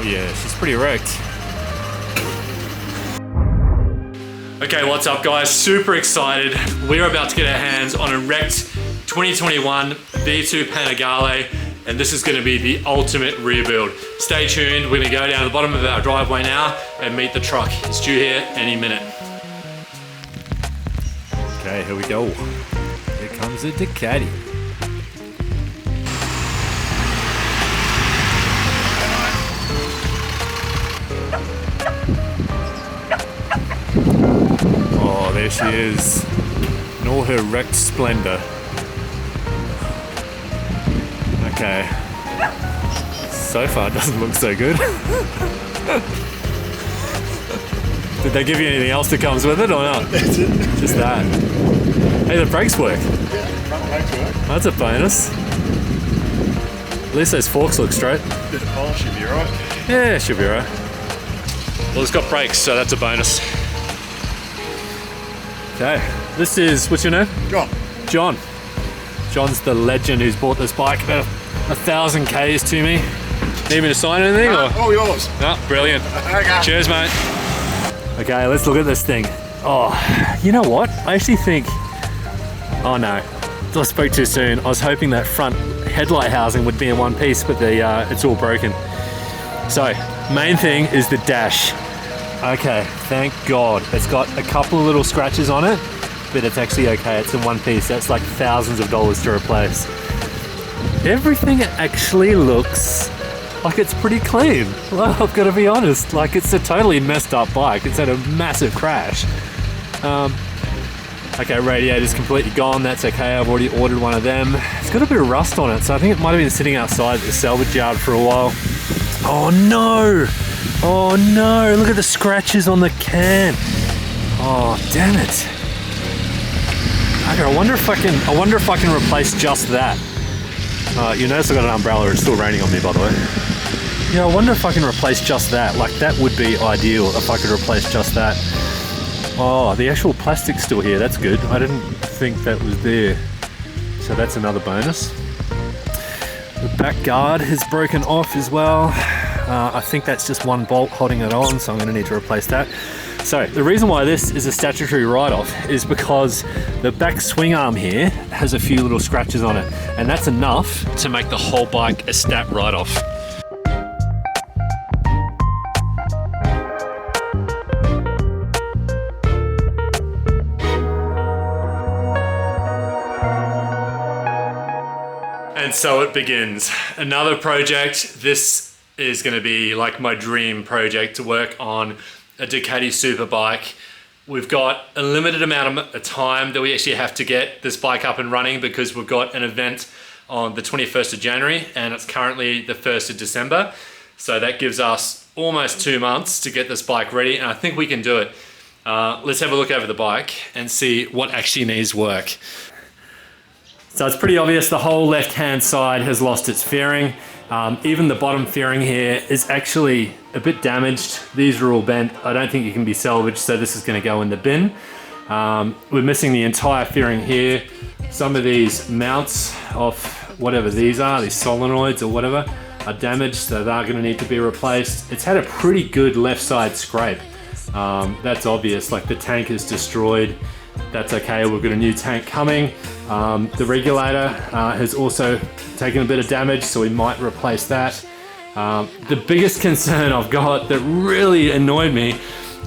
Yeah, she's pretty wrecked. Okay, what's up guys? Super excited. We're about to get our hands on a wrecked 2021 V2 Panigale, and this is gonna be the ultimate rebuild. Stay tuned, we're gonna go down to the bottom of our driveway now and meet the truck. It's due here any minute. Okay, here we go. Here comes a Ducati. Oh, there she is, in all her wrecked splendor. Okay, so far it doesn't look so good. Did they give you anything else that comes with it or not? That's it. Just that. Hey, the brakes work. Yeah, front brakes work. That's a bonus. At least those forks look straight. Bit of polish should be right. Yeah, should be right. Well, it's got brakes, so that's a bonus. Okay, this is, what's your name? John. John. John's the legend who's bought this bike, about 1,000 Ks to me. Need me to sign anything? Or? All yours. No, brilliant. Okay. Cheers, mate. Okay, let's look at this thing. Oh, you know what? I actually think, oh no, I spoke too soon. I was hoping that front headlight housing would be in one piece, but it's all broken. So, main thing is the dash. Okay, thank God. It's got a couple of little scratches on it, but it's actually okay. It's in one piece. That's like thousands of dollars to replace. Everything actually looks like it's pretty clean. Well, I've got to be honest. Like, it's a totally messed up bike. It's had a massive crash. Okay, radiator's completely gone. That's okay. I've already ordered one of them. It's got a bit of rust on it, so I think it might have been sitting outside the salvage yard for a while. Oh no! Oh no! Look at the scratches on the can. Oh damn it! Okay, I wonder if I can replace just that. You notice I've got an umbrella. It's still raining on me, by the way. Yeah, I wonder if I can replace just that. Like, that would be ideal if I could replace just that. Oh, the actual plastic's still here. That's good. I didn't think that was there. So that's another bonus. The back guard has broken off as well. I think that's just one bolt holding it on, so I'm going to need to replace that. So the reason why this is a statutory write-off is because the back swing arm here has a few little scratches on it, and that's enough to make the whole bike a stat write-off. And so it begins. Another project. This is going to be like my dream project, to work on a Ducati Superbike. We've got a limited amount of time that we actually have to get this bike up and running, because we've got an event on the 21st of January and it's currently the 1st of December. So that gives us almost 2 months to get this bike ready, and I think we can do it. Let's have a look over the bike and see what actually needs work. So it's pretty obvious the whole left-hand side has lost its fairing. Even the bottom fairing here is actually a bit damaged. These are all bent. I don't think it can be salvaged, so this is going to go in the bin. We're missing the entire fairing here. Some of these mounts off whatever these are, these solenoids or whatever, are damaged, so they're going to need to be replaced. It's had a pretty good left side scrape. That's obvious, like the tank is destroyed. That's okay, we've got a new tank coming. The regulator has also taken a bit of damage, so we might replace that. The biggest concern I've got that really annoyed me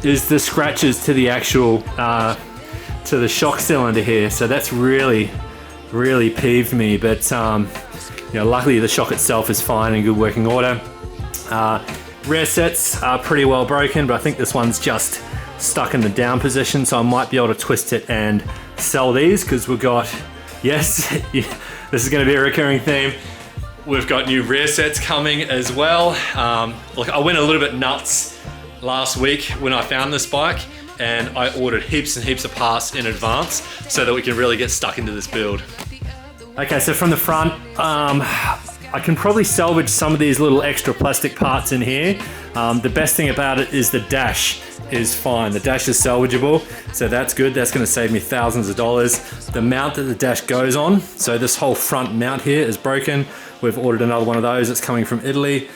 is the scratches to the actual, to the shock cylinder here. So that's really peeved me, but you know, luckily the shock itself is fine and good working order. Rear sets are pretty well broken, but I think this one's just stuck in the down position, so I might be able to twist it and sell these, because we've got, yes, this is going to be a recurring theme. We've got new rear sets coming as well. Look, I went a little bit nuts last week when I found this bike, and I ordered heaps and heaps of parts in advance so that we can really get stuck into this build. Okay, so from the front, I can probably salvage some of these little extra plastic parts in here. The best thing about it is the dash is fine. The dash is salvageable, so that's good. That's going to save me thousands of dollars. The mount that the dash goes on, so this whole front mount here is broken. We've ordered another one of those. It's coming from Italy.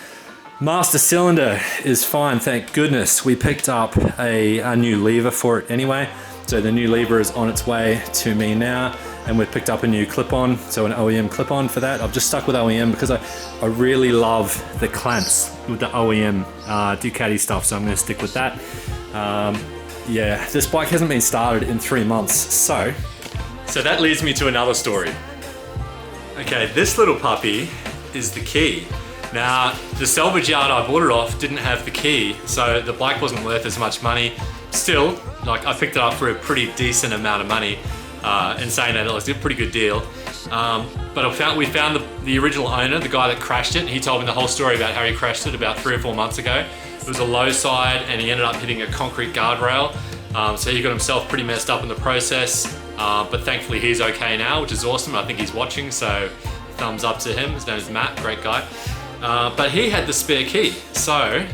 Master cylinder is fine, thank goodness. We picked up a new lever for it anyway. So the new lever is on its way to me now, and we've picked up a new clip-on, so an OEM clip-on for that. I've just stuck with OEM because I really love the clamps with the OEM Ducati stuff, so I'm going to stick with that. Yeah, this bike hasn't been started in 3 months, so that leads me to another story. Okay, this little puppy is the key. Now, the salvage yard I bought it off didn't have the key, so the bike wasn't worth as much money. Still, like, I picked it up for a pretty decent amount of money. In saying that, it was a pretty good deal. But we found the original owner, the guy that crashed it. He told me the whole story about how he crashed it about 3 or 4 months ago. It was a low side, and he ended up hitting a concrete guardrail. So he got himself pretty messed up in the process. But thankfully, he's okay now, which is awesome. I think he's watching, so thumbs up to him. His name is Matt, great guy. But he had the spare key. So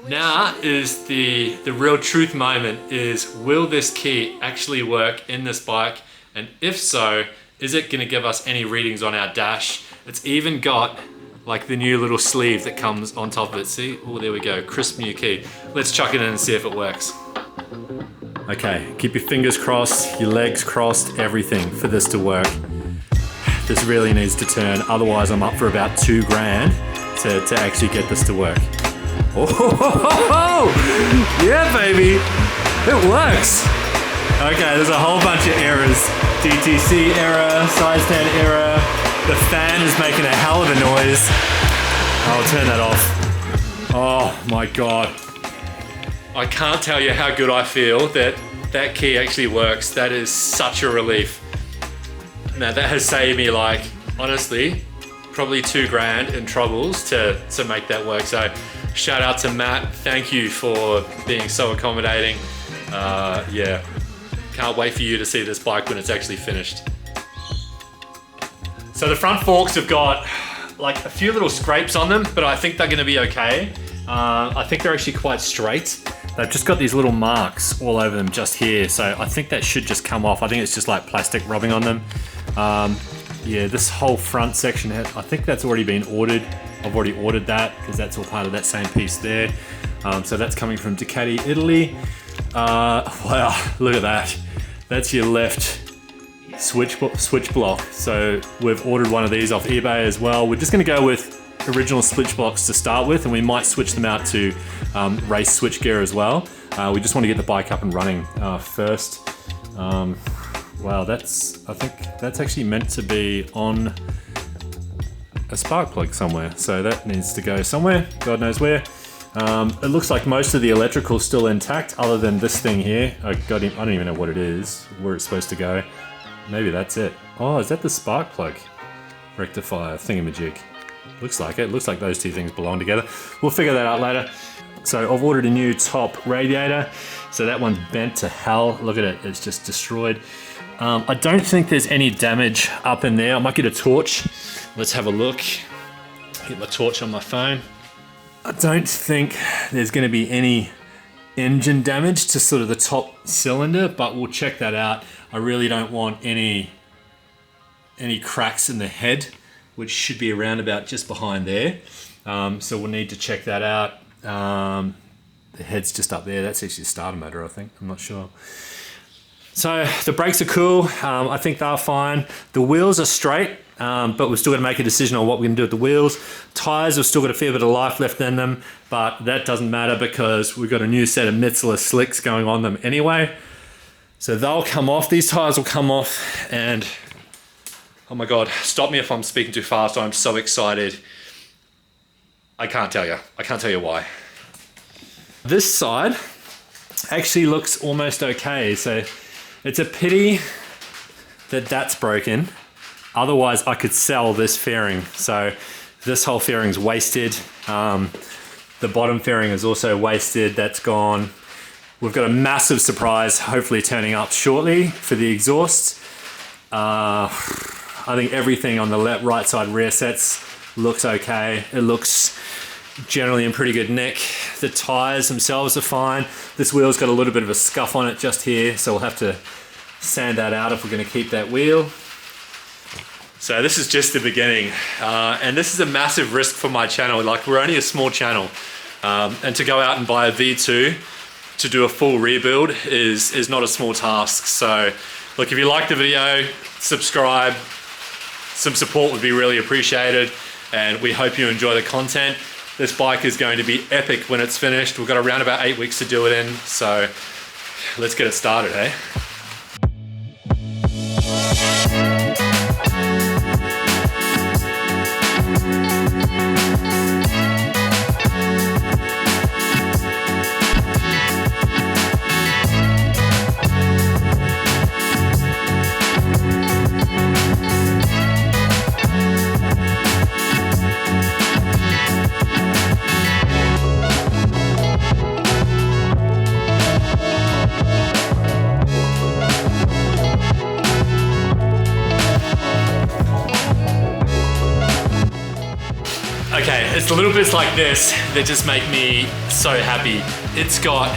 now is the real truth moment is, will this key actually work in this bike? And if so, is it gonna give us any readings on our dash? It's even got like the new little sleeve that comes on top of it. See, oh, there we go, crisp new key. Let's chuck it in and see if it works. Okay, keep your fingers crossed, your legs crossed, everything for this to work. This really needs to turn, otherwise I'm up for about $2 grand to actually get this to work. Oh, yeah, baby, it works. Okay, there's a whole bunch of errors. DTC error, side stand error. The fan is making a hell of a noise. I'll turn that off. Oh my God. I can't tell you how good I feel that that key actually works. That is such a relief. Now that has saved me, like, honestly, probably $2 grand in troubles to make that work. So shout out to Matt. Thank you for being so accommodating. Yeah, can't wait for you to see this bike when it's actually finished. So the front forks have got like a few little scrapes on them, but I think they're gonna be okay. I think they're actually quite straight. They've just got these little marks all over them just here. So I think that should just come off. I think it's just like plastic rubbing on them. Yeah, this whole front section, I think that's already been ordered. I've already ordered that because that's all part of that same piece there. So that's coming from Ducati, Italy. Wow, look at that. That's your left switch block. So we've ordered one of these off eBay as well. We're just gonna go with original switch blocks to start with, and we might switch them out to race switch gear as well. We just want to get the bike up and running first. Wow, I think that's actually meant to be on a spark plug somewhere. So that needs to go somewhere, God knows where. It looks like most of the electrical's still intact other than this thing here. I don't even know what it is, where it's supposed to go. Maybe that's it. Oh, is that the spark plug rectifier thingamajig? Looks like it. Looks like those two things belong together. We'll figure that out later. So I've ordered a new top radiator. So that one's bent to hell. Look at it, it's just destroyed. I don't think there's any damage up in there. I might get a torch. Let's have a look. Get my torch on my phone. I don't think there's going to be any engine damage to sort of the top cylinder, but we'll check that out. I really don't want any cracks in the head, which should be around about just behind there. So we'll need to check that out. The head's just up there. That's actually a starter motor, I think. I'm not sure. So the brakes are cool. I think they're fine. The wheels are straight, but we're still going to make a decision on what we're going to do with the wheels. Tires have still got a fair bit of life left in them, but that doesn't matter because we've got a new set of Mitsubishi slicks going on them anyway. So they'll come off. These tires will come off, and oh my God, stop me if I'm speaking too fast. I'm so excited. I can't tell you. I can't tell you why. This side actually looks almost okay. So it's a pity that that's broken. Otherwise, I could sell this fairing. So this whole fairing's wasted. The bottom fairing is also wasted. That's gone. We've got a massive surprise, hopefully turning up shortly for the exhaust. I think everything on the right side rear sets looks okay. It looks generally in pretty good nick. The tires themselves are fine. This wheel's got a little bit of a scuff on it just here, so we'll have to sand that out if we're going to keep that wheel. So this is just the beginning, and this is a massive risk for my channel. Like, we're only a small channel, and to go out and buy a V2 to do a full rebuild is not a small task. So look, if you like the video, subscribe. Some support would be really appreciated, and we hope you enjoy the content. This bike is going to be epic when it's finished. We've got around about 8 weeks to do it in, so let's get it started, eh? Okay, it's the little bits like this that just make me so happy. It's got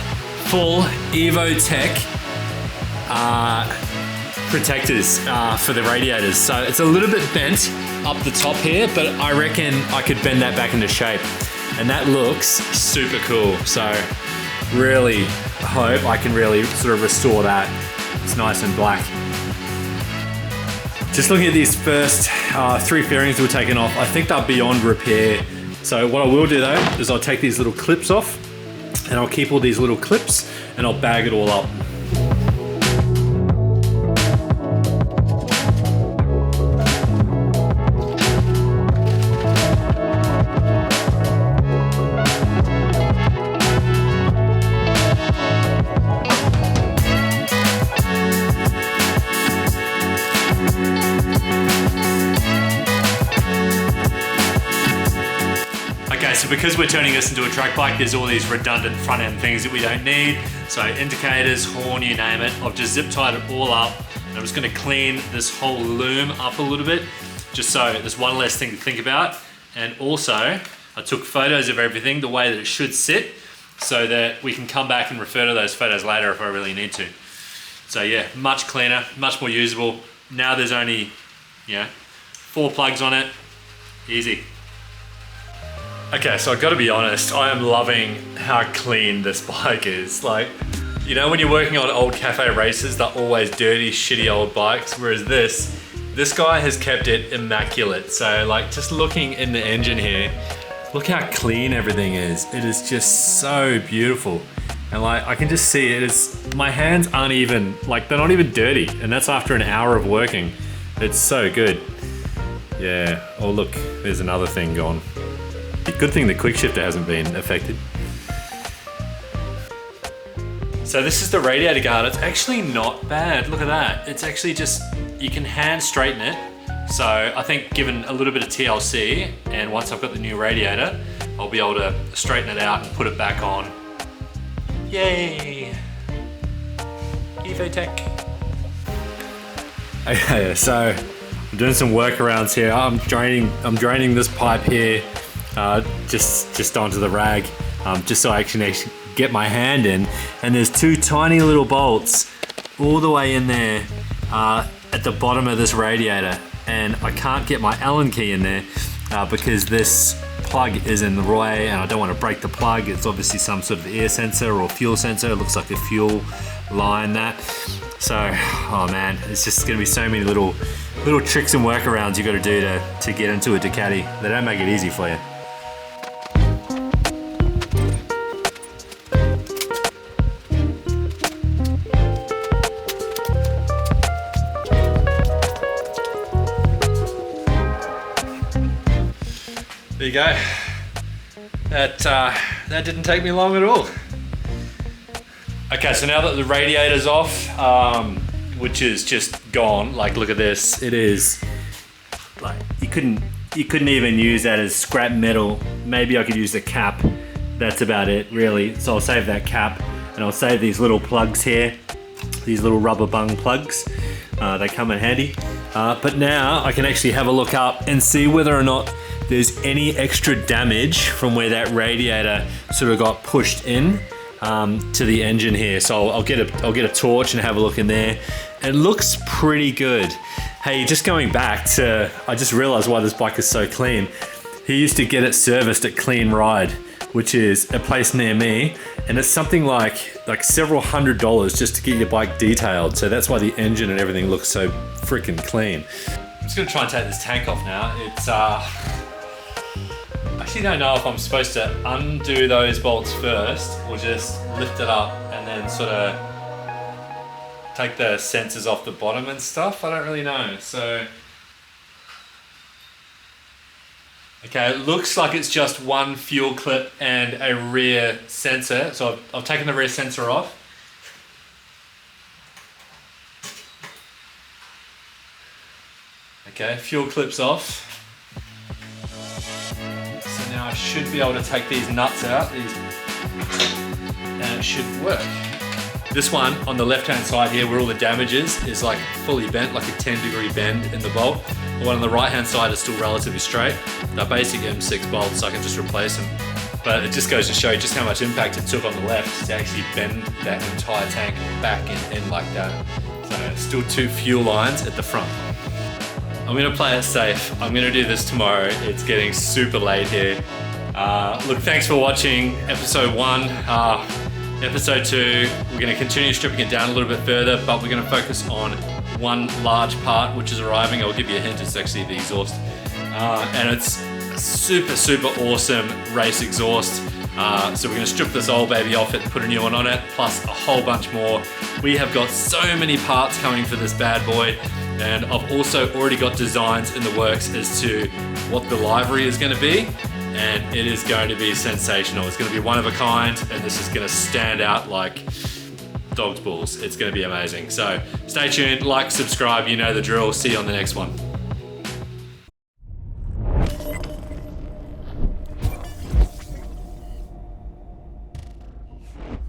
full EvoTech protectors for the radiators. So it's a little bit bent up the top here, but I reckon I could bend that back into shape. And that looks super cool. So really hope I can really sort of restore that. It's nice and black. Just looking at these first 3 fairings that were taken off, I think they're beyond repair. So what I will do though, is I'll take these little clips off, and I'll keep all these little clips, and I'll bag it all up. Okay, so because we're turning this into a track bike, there's all these redundant front end things that we don't need. So indicators, horn, you name it. I've just zip tied it all up. And I'm just gonna clean this whole loom up a little bit, just so there's one less thing to think about. And also, I took photos of everything the way that it should sit, so that we can come back and refer to those photos later if I really need to. So yeah, much cleaner, much more usable. Now there's only, 4 plugs on it, easy. Okay, so I've got to be honest, I am loving how clean this bike is. Like, you know, when you're working on old cafe races, they're always dirty, shitty old bikes, whereas this guy has kept it immaculate. So like, just looking in the engine here, look how clean everything is. It is just so beautiful. And like, I can just see it is, my hands aren't even, like, they're not even dirty. And that's after an hour of working. It's so good. Yeah, oh look, there's another thing gone. Good thing the quick shifter hasn't been affected. So this is the radiator guard. It's actually not bad. Look at that. It's actually just, you can hand straighten it. So I think given a little bit of TLC, and once I've got the new radiator, I'll be able to straighten it out and put it back on. Yay! EvoTech. Okay, so I'm doing some workarounds here. I'm draining this pipe here. Just onto the rag, just so I can actually get my hand in. And there's 2 tiny little bolts all the way in there at the bottom of this radiator, and I can't get my Allen key in there because this plug is in the way, and I don't want to break the plug. It's obviously some sort of air sensor or fuel sensor. It looks like a fuel line, that. So, oh man, it's just gonna be so many little tricks and workarounds you got to do to get into a Ducati. They don't make it easy for you. There you go. That didn't take me long at all. Okay, so now that the radiator's off, which is just gone, like look at this. It is like you couldn't even use that as scrap metal. Maybe I could use the cap. That's about it, really. So I'll save that cap, and I'll save these little plugs here, these little rubber bung plugs. They come in handy. But now I can actually have a look up and see whether or not there's any extra damage from where that radiator sort of got pushed in to the engine here. So I'll get a torch and have a look in there. It looks pretty good. Hey, just going back to, I just realized why this bike is so clean. He used to get it serviced at Clean Ride, which is a place near me, and it's something like several $100s just to get your bike detailed. So that's why the engine and everything looks so freaking clean. I'm just gonna try and take this tank off now. It's I actually don't know if I'm supposed to undo those bolts first or just lift it up and then sort of take the sensors off the bottom and stuff. I don't really know. So, okay, it looks like it's just one fuel clip and a rear sensor. So I've taken the rear sensor off. Okay, fuel clips off. So now I should be able to take these nuts out, and it should work. This one on the left-hand side here, where all the damage is like fully bent, like a 10-degree bend in the bolt. The one on the right-hand side is still relatively straight. They're basic M6 bolts, so I can just replace them. But it just goes to show just how much impact it took on the left to actually bend that entire tank back in like that. So still 2 fuel lines at the front. I'm gonna play it safe. I'm gonna do this tomorrow. It's getting super late here. Look, thanks for watching episode 1. Episode 2, we're going to continue stripping it down a little bit further, but we're going to focus on one large part which is arriving. I'll give you a hint, it's actually the exhaust. And it's a super, super awesome race exhaust. So we're going to strip this old baby off it, put a new one on it, plus a whole bunch more. We have got so many parts coming for this bad boy, and I've also already got designs in the works as to what the livery is going to be. And it is going to be sensational. It's going to be one of a kind, and this is going to stand out like dog's balls. It's going to be amazing. So stay tuned, like, subscribe, you know the drill. See you on the next one.